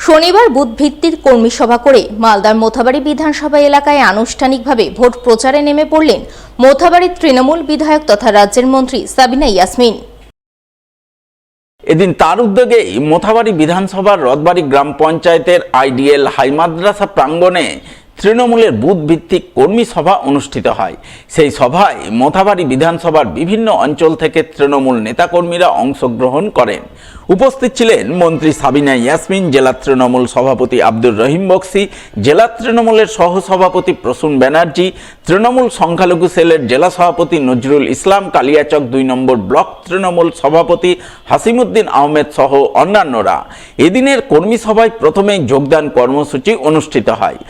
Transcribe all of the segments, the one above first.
শনিবার বুথ ভিত্তিক কর্মী সভা করে মালদার মোথাবাড়ি বিধানসভা এলাকায় আনুষ্ঠানিকভাবে ভোট প্রচারে নেমে পড়লেন মোথাবাড়ির তৃণমূল বিধায়ক তথা রাজ্যের মন্ত্রী সাবিনা ইয়াসমিন। এদিন তার উদ্যোগে মোথাবাড়ি বিধানসভার রথবাড়ি গ্রাম পঞ্চায়েতের আইডিএল হাই মাদ্রাসা প্রাঙ্গণে তৃণমূলের বুথ ভিত্তিক কর্মী সভা অনুষ্ঠিত হয়। সেই সভায় মোথাবাড়ি বিধানসভার বিভিন্ন অঞ্চল থেকে তৃণমূল নেতাকর্মীরা অংশগ্রহণ করেন। উপস্থিত ছিলেন মন্ত্রী সাবিনা ইয়াসমিন, জেলা তৃণমূল সভাপতি আব্দুর রহিম বক্সি, জেলা তৃণমূলের সহসভাপতি প্রসূন ব্যানার্জি, তৃণমূল সংখ্যালঘু সেলের জেলা সভাপতি নজরুল ইসলাম, কালিয়াচক 2 নম্বর ব্লক তৃণমূল সভাপতি হাসিমউদ্দিন আহমেদ সহ অন্যান্যরা। এদিনের কর্মী সভায় প্রথমেই যোগদান কর্মসূচি অনুষ্ঠিত হয়।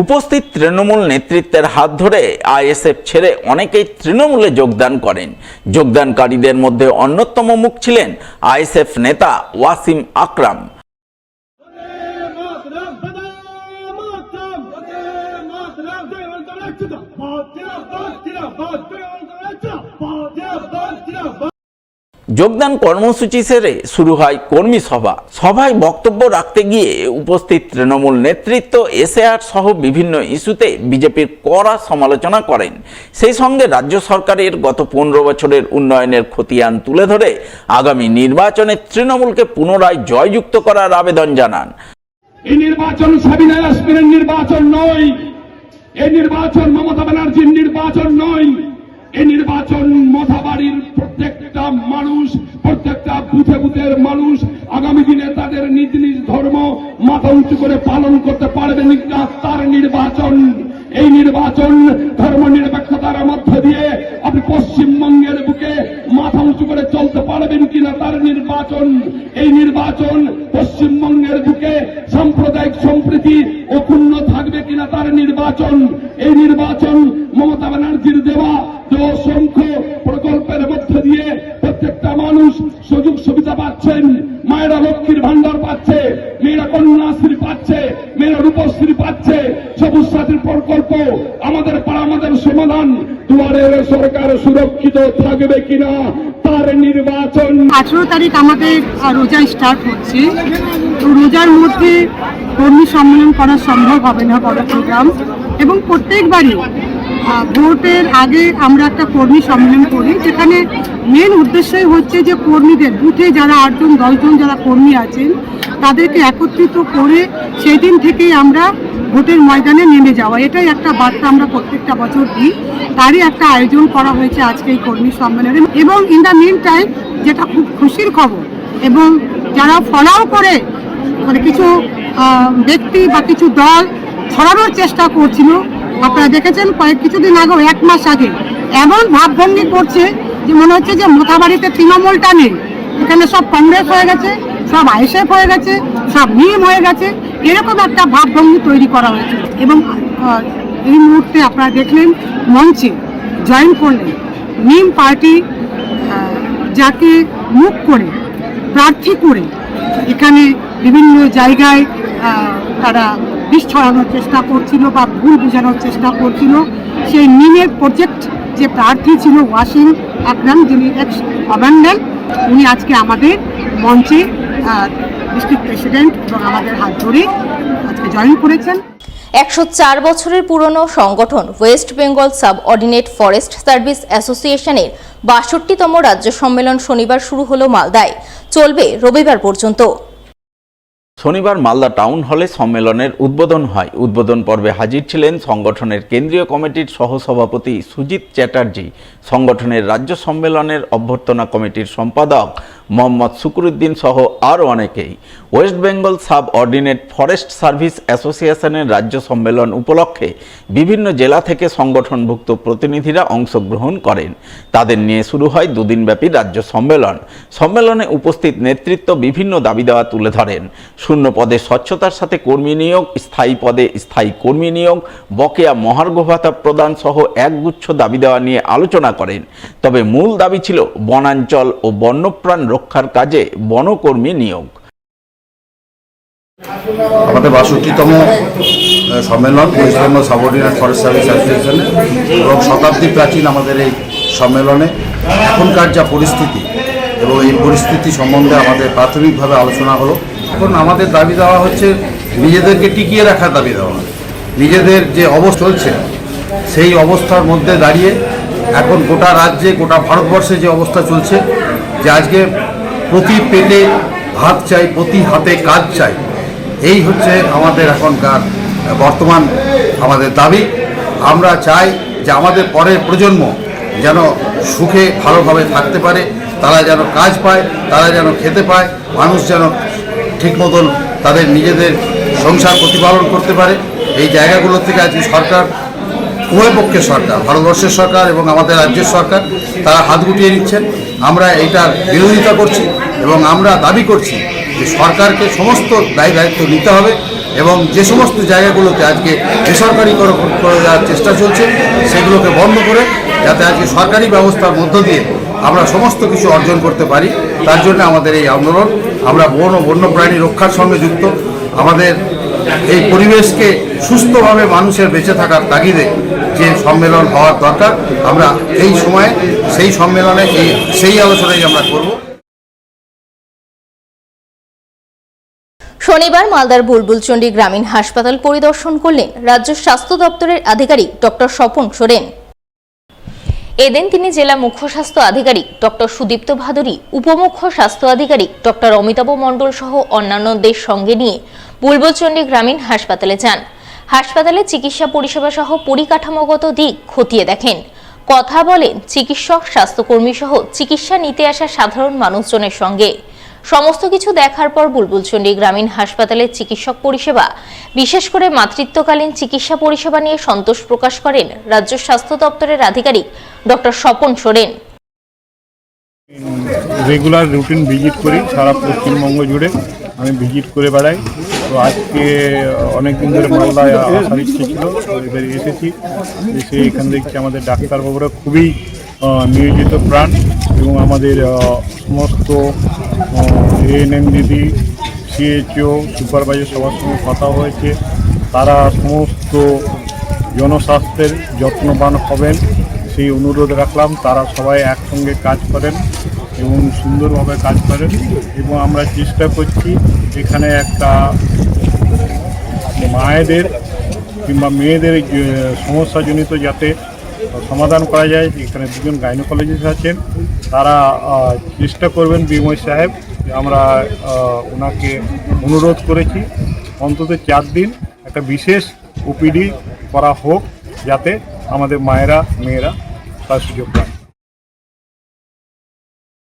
উপস্থিত তৃণমূল নেতৃত্বের হাত ধরে আইএসএফ ছেড়ে অনেকেই তৃণমূলে যোগদান করেন। যোগদানকারীদের মধ্যে অন্যতম মুখ ছিলেন আইএসএফ নেতা ওয়াসিম আকরাম। যোগদান কর্মসূচি সেরে শুরু হয় কর্মী সভা। সভায় বক্তব্য রাখতে গিয়ে উপস্থিত তৃণমূল নেতৃত্ব এসএআর সহ বিভিন্ন ইস্যুতে বিজেপির কড়া সমালোচনা করেন। সেই সঙ্গে রাজ্য সরকারের গত 15 বছরের উন্নয়নের খতিয়ান তুলে ধরে আগামী নির্বাচনে তৃণমূলকে পুনরায় জয়যুক্ত করার আবেদন জানান। এই নির্বাচন সাবিনা ইয়াসমিনের নির্বাচন নয়, এই নির্বাচন মমতা ব্যানার্জির নির্বাচন নয়, এই নির্বাচন মোথাবাড়ির প্রত্যেকটা মানুষ, প্রত্যেকটা বুথে বুথের মানুষ আগামী দিনে তাদের নিজ নিজ ধর্ম মাথা উঁচু করে পালন করতে পারবেন কিনা তার নির্বাচন। এই নির্বাচন ধর্ম নিরপেক্ষতার মধ্য দিয়ে আপনি পশ্চিমবঙ্গের বুকে মাথা উঁচু করে চলতে পারবেন কিনা তার নির্বাচন। এই নির্বাচন পশ্চিমবঙ্গের বুকে সাম্প্রদায়িক সম্প্রীতি অক্ষুণ্ণ থাকবে কিনা তার নির্বাচন। এই নির্বাচন মমতা ব্যানার্জির দেওয়া যে অসংখ্য প্রকল্পের মধ্য দিয়ে প্রত্যেকটা মানুষ সুযোগ সুবিধা পাচ্ছেন। মায়েরা লক্ষ্মীর ভান্ডার পাচ্ছে, মেয়েরা কন্যাশ্রী পাচ্ছে, মেয়েরা রূপশ্রী পাচ্ছে, সবুজ সাথীর প্রকল্প, আমাদের পাড়া আমাদের সমাধান, দুয়ারের সরকার সুরক্ষিত থাকবে কিনা তার নির্বাচন। 18 তারিখ আমাদের রোজা স্টার্ট হচ্ছে, তো রোজার মধ্যে কর্মী সম্মেলন করা সম্ভব হবে না, বড় প্রোগ্রাম, এবং প্রত্যেকবারই ভোটের আগে আমরা একটা কর্মী সম্মেলন করি, যেখানে মেন উদ্দেশ্যই হচ্ছে যে কর্মীদের বুথে যারা 8 জন 10 জন যারা কর্মী আছেন তাদেরকে একত্রিত করে সেই দিন থেকেই আমরা ভোটের ময়দানে নেমে যাওয়া, এটাই একটা বার্তা আমরা প্রত্যেকটা বছর দিই। তারই একটা আয়োজন করা হয়েছে আজকে এই কর্মী সম্মেলনে। এবং ইন দ্য মিন টাইম, যেটা খুব খুশির খবর, এবং যারা ফলাও করে মানে কিছু ব্যক্তি বা কিছু দল ছড়ানোর চেষ্টা করছিল, আপনারা দেখেছেন কিছুদিন আগে, 1 মাস আগে এমন ভাবভঙ্গি করছে যে মনে হচ্ছে যে মোথাবাড়িতে তৃণমূলটা নেই, এখানে সব কংগ্রেস হয়ে গেছে, সব আইএসএফ হয়ে গেছে, সব নিম হয়ে গেছে, এরকম একটা ভাবভঙ্গি তৈরি করা হয়েছে। এবং এই মুহূর্তে আপনারা দেখলেন মঞ্চে জয়েন করলেন নিম পার্টি, যাকে মুখ করে প্রার্থী করে এখানে বিভিন্ন জায়গায় তারা বিষ ছড়ানোর চেষ্টা করছিল বা ভুল বোঝানোর চেষ্টা করছিল। সেই নিমের প্রজেক্ট যে প্রার্থী ছিল ওয়াসিম আকরাম, যিনি এক্স কমান্ডেন্ট, উনি আজকে আমাদের মঞ্চে ডিস্ট্রিক্ট প্রেসিডেন্ট এবং আমাদের হাত ধরে আজকে জয়েন করেছেন। 104 বছরের পুরনো সংগঠন West Bengal sub ordinate forest service অ্যাসোসিয়েশনের 62তম রাজ্য সম্মেলন শনিবার শুরু হলো মালদায়, চলবে রবিবার পর্যন্ত। শনিবার মালদা টাউন হলে সম্মেলনের উদ্বোধন হয়। উদ্বোধন পর্বে হাজির ছিলেন সংগঠনের কেন্দ্রীয় কমিটির সহসভাপতি সুজিত চ্যাটার্জি, সংগঠনের রাজ্য সম্মেলনের অভ্যর্থনা কমিটির সম্পাদক মোহাম্মদ শুকরুদ্দিন সহ আরও অনেকেই। West Bengal sub ordinate forest service অ্যাসোসিয়েশনের রাজ্য সম্মেলন উপলক্ষে বিভিন্ন জেলা থেকে সংগঠনভুক্ত প্রতিনিধিরা অংশগ্রহণ করেন। তাদের নিয়ে শুরু হয় 2 দিনব্যাপী রাজ্য সম্মেলন। সম্মেলনে উপস্থিত নেতৃত্ব বিভিন্ন দাবি দেওয়া তুলে ধরেন। শূন্য পদে স্বচ্ছতার সাথে কর্মী নিয়োগ, স্থায়ী পদে স্থায়ী কর্মী নিয়োগ, বকেয়া মহার্ঘ ভাতা প্রদান সহ একগুচ্ছ দাবি দেওয়া নিয়ে আলোচনা করেন। তবে মূল দাবি ছিল বনাঞ্চল ও বন্যপ্রাণ রক্ষার কাজে বনকর্মী নিয়োগ। আমাদের 62তম সম্মেলন West Bengal subordinate forest service অ্যাসোসিয়েশনে, এবং শতাব্দী প্রাচীন আমাদের এই সম্মেলনে এখনকার যা পরিস্থিতি এবং এই পরিস্থিতি সম্বন্ধে আমাদের প্রাথমিকভাবে আলোচনা হলো। এখন আমাদের দাবি দেওয়া হচ্ছে নিজেদেরকে টিকিয়ে রাখার দাবি দেওয়া, নিজেদের যে অবস্থা চলছে সেই অবস্থার মধ্যে দাঁড়িয়ে এখন গোটা রাজ্যে গোটা ভারতবর্ষে যে অবস্থা চলছে, যে আজকে প্রতি পেটে ভাত চাই, প্রতি হাতে কাজ চাই, এই হচ্ছে আমাদের এখনকার বর্তমান আমাদের দাবি। আমরা চাই যে আমাদের পরের প্রজন্ম যেন সুখে ভালোভাবে থাকতে পারে, তারা যেন কাজ পায়, তারা যেন খেতে পায়, মানুষ যেন ঠিক মতন তাদের নিজেদের সংসার প্রতিপালন করতে পারে। এই জায়গাগুলো থেকে আজকে সরকার, উভয় পক্ষের সরকার, ভারতবর্ষের সরকার এবং আমাদের রাজ্যের সরকার, তারা হাত গুটিয়ে নিচ্ছেন। আমরা এইটার বিরোধিতা করছি এবং আমরা দাবি করছি যে সরকারকে সমস্ত দায়িত্ব নিতে হবে এবং যে সমস্ত জায়গাগুলোতে আজকে বেসরকারিকরণ করে দেওয়ার চেষ্টা চলছে সেগুলোকে বন্ধ করে যাতে আজকে সরকারি ব্যবস্থার মধ্য দিয়ে আমরা সমস্ত কিছু অর্জন করতে পারি, তার জন্য আমাদের এই আন্দোলন। আমরা বন ও বন্যপ্রাণী রক্ষার সঙ্গে যুক্ত। আমাদের এই পরিবেশকে সুস্থভাবে মানুষের বেঁচে থাকার তাগিদে যে সম্মেলন হওয়ার দরকার, আমরা এই সময়ে সেই সম্মেলনে সেই আলোচনাই আমরা করব। শনিবার মালদার বুলবুলচন্ডী গ্রামীণ হাসপাতাল পরিদর্শন করলেন রাজ্য স্বাস্থ্য দপ্তরের আধিকারিক ডক্টর স্বপন সোরেন। এদিন তিনি জেলা মুখ্য স্বাস্থ্য আধিকারিক ডক্টর সুদীপ্ত ভাদুরী, উপমুখ্য স্বাস্থ্য আধিকারিক ডক্টর অমিতাভ মণ্ডল সহ অন্যান্যদের সঙ্গে নিয়ে বুলবুলচন্ডী গ্রামীণ হাসপাতালে যান। হাসপাতালে চিকিৎসা পরিষেবা সহ পরিকাঠামোগত দিক খতিয়ে দেখেন, কথা বলেন চিকিৎসক, স্বাস্থ্যকর্মী সহ চিকিৎসা নিতে আসা সাধারণ মানুষজনের সঙ্গে। সমস্ত কিছু দেখার পর বুলবুলচন্ডী গ্রামীণ হাসপাতালের চিকিৎসক পরিষেবা, বিশেষ করে মাতৃত্বকালীন চিকিৎসা পরিষেবা নিয়ে সন্তোষ প্রকাশ করেন রাজ্য স্বাস্থ্য দপ্তরের আধিকারিক doctor Swapan Soren. Regular routine visit করি, সারা পশ্চিমবঙ্গ জুড়ে আমি ভিজিট করে বেড়াই। তো আজকে অনেকদিন ধরে মালদায় আসার ইচ্ছে ছিল, এবার এসেছি। এসে এখান দেখছি আমাদের ডাক্তারবাবুরা খুবই নিয়োজিত প্রাণ এবং আমাদের সমস্ত এএনএম দিদি, সিএইচও, সুপারভাইজার সবার সঙ্গে কথা হয়েছে। তারা সমস্ত জনস্বাস্থ্যের যত্নবান হবেন সেই অনুরোধ রাখলাম। তারা সবাই একসঙ্গে কাজ করেন এবং সুন্দরভাবে কাজ করেন এবং আমরা চেষ্টা করছি এখানে একটা মায়েদের কিংবা মেয়েদের সমস্যাজনিত যাতে সমাধান করা যায়। এখানে দুজন গাইনোকোলজিস্ট আছেন, তারা চেষ্টা করবেন। বিময় সাহেব, আমরা ওনাকে অনুরোধ করেছি অন্তত 4 দিন একটা বিশেষ ওপিডি করা হোক, যাতে আমাদের মায়েরা মেয়েরা তার সুযোগ পায়।